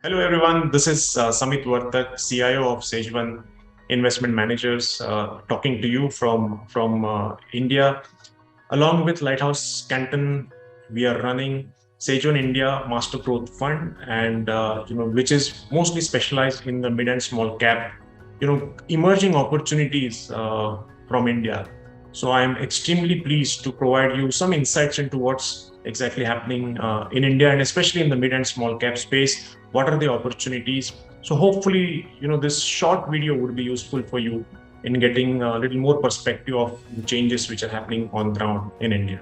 Hello, everyone. This is Samit Vartak, CIO of SageOne Investment Managers, talking to you from India. Along with Lighthouse Canton, we are running SageOne India Master Growth Fund, and which is mostly specialized in the mid and small cap, emerging opportunities from India. So I am extremely pleased to provide you some insights into what's exactly happening in India, and especially in the mid and small cap space. What are the opportunities? So hopefully, this short video would be useful for you in getting a little more perspective of the changes which are happening on ground in India.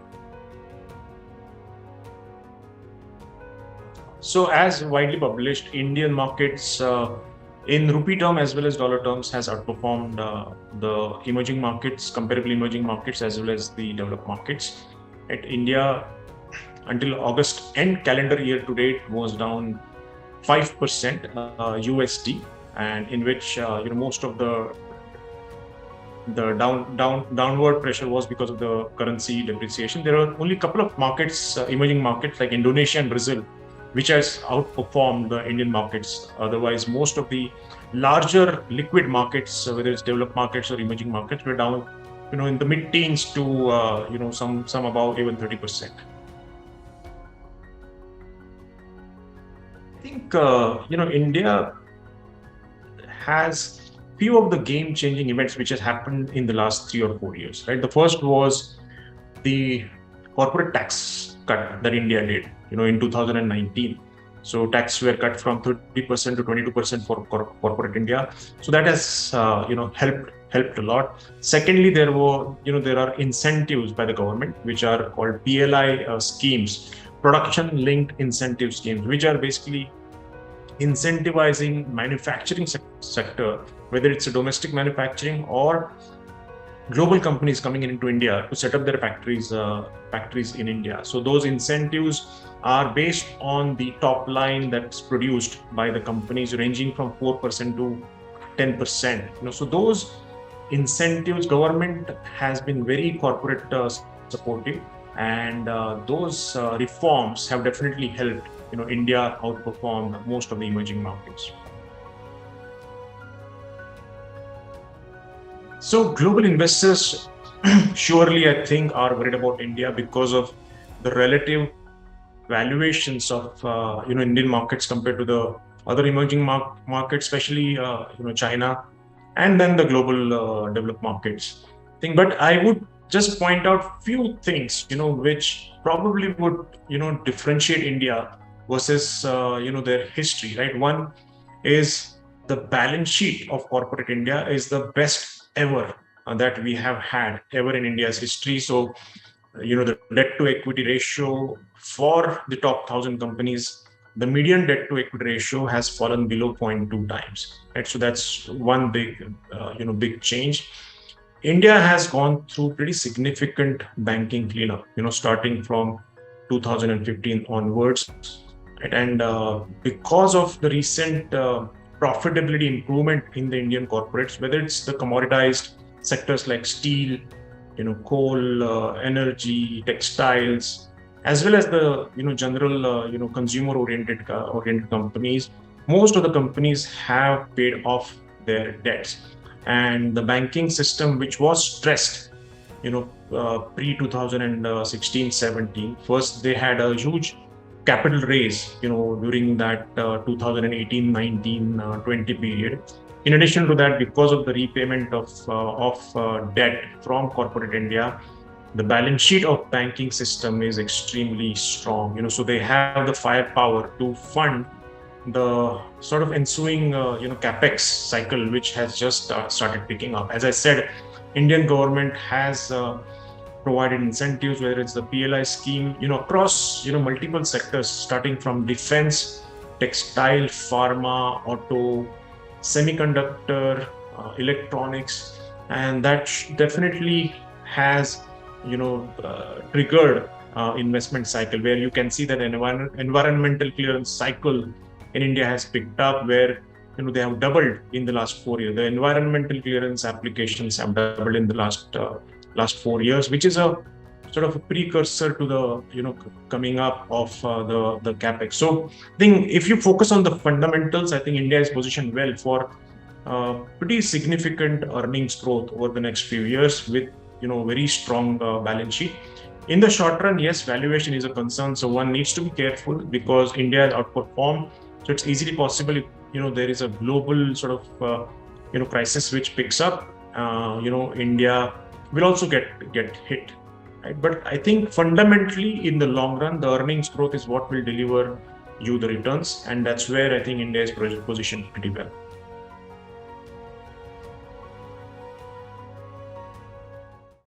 So, as widely published, Indian markets in rupee term as well as dollar terms has outperformed the emerging markets, comparable emerging markets as well as the developed markets. At India, until August end calendar year to date was down 5% USD, and in which most of the downward pressure was because of the currency depreciation. There are only a couple of markets, emerging markets like Indonesia and Brazil, which has outperformed the Indian markets. Otherwise, most of the larger liquid markets, whether it's developed markets or emerging markets, were down, in the mid-teens to some above even 30%. I think India has few of the game-changing events which has happened in the last 3 or 4 years. Right, the first was the corporate tax cut that India did, in 2019. So tax were cut from 30% to 22% for corporate India. So that has helped a lot. Secondly, there are incentives by the government which are called PLI schemes, production linked incentive schemes, which are basically incentivizing manufacturing sector, whether it's a domestic manufacturing or global companies coming into India to set up their factories in India. So those incentives are based on the top line that's produced by the companies, ranging from 4% to 10%. So those incentives, government has been very corporate supportive, and those reforms have definitely helped India outperform most of the emerging markets. So global investors surely, I think, are worried about India because of the relative valuations of Indian markets compared to the other emerging markets, especially China, and then the global developed markets. But I would just point out few things which probably would differentiate India versus their history. Right, one is the balance sheet of corporate India is the best ever that we have had ever in India's history. So the debt to equity ratio for the top 1,000 companies, the median debt to equity ratio has fallen below 0.2 times. Right, so that's one big change. India has gone through pretty significant banking cleanup, starting from 2015 onwards. Right? And because of the recent profitability improvement in the Indian corporates, whether it's the commoditized sectors like steel, coal, energy, textiles, as well as the general consumer-oriented companies, most of the companies have paid off their debts, and the banking system, which was stressed, pre 2016-17, first they had a huge capital raise, during that 2018-19-20 period. In addition to that, because of the repayment of debt from corporate India, the balance sheet of banking system is extremely strong. So they have the firepower to fund the sort of ensuing capex cycle, which has just started picking up. As I said, Indian government has provided incentives, whether it's the PLI scheme, across multiple sectors, starting from defense, textile, pharma, auto, semiconductor, electronics, and that definitely has triggered investment cycle, where you can see that environmental clearance cycle in India has picked up, where they have doubled in the last 4 years. The environmental clearance applications have doubled in the last 4 years, which is a sort sort of a precursor to the coming up of the capex. So I think if you focus on the fundamentals, I think India is positioned well for pretty significant earnings growth over the next few years with very strong balance sheet. In the short run, yes, valuation is a concern, so one needs to be careful because India has outperformed. So it's easily possible if there is a global sort of crisis which picks up. India will also get hit, right? But I think fundamentally, in the long run, the earnings growth is what will deliver you the returns, and that's where I think India is positioned pretty well.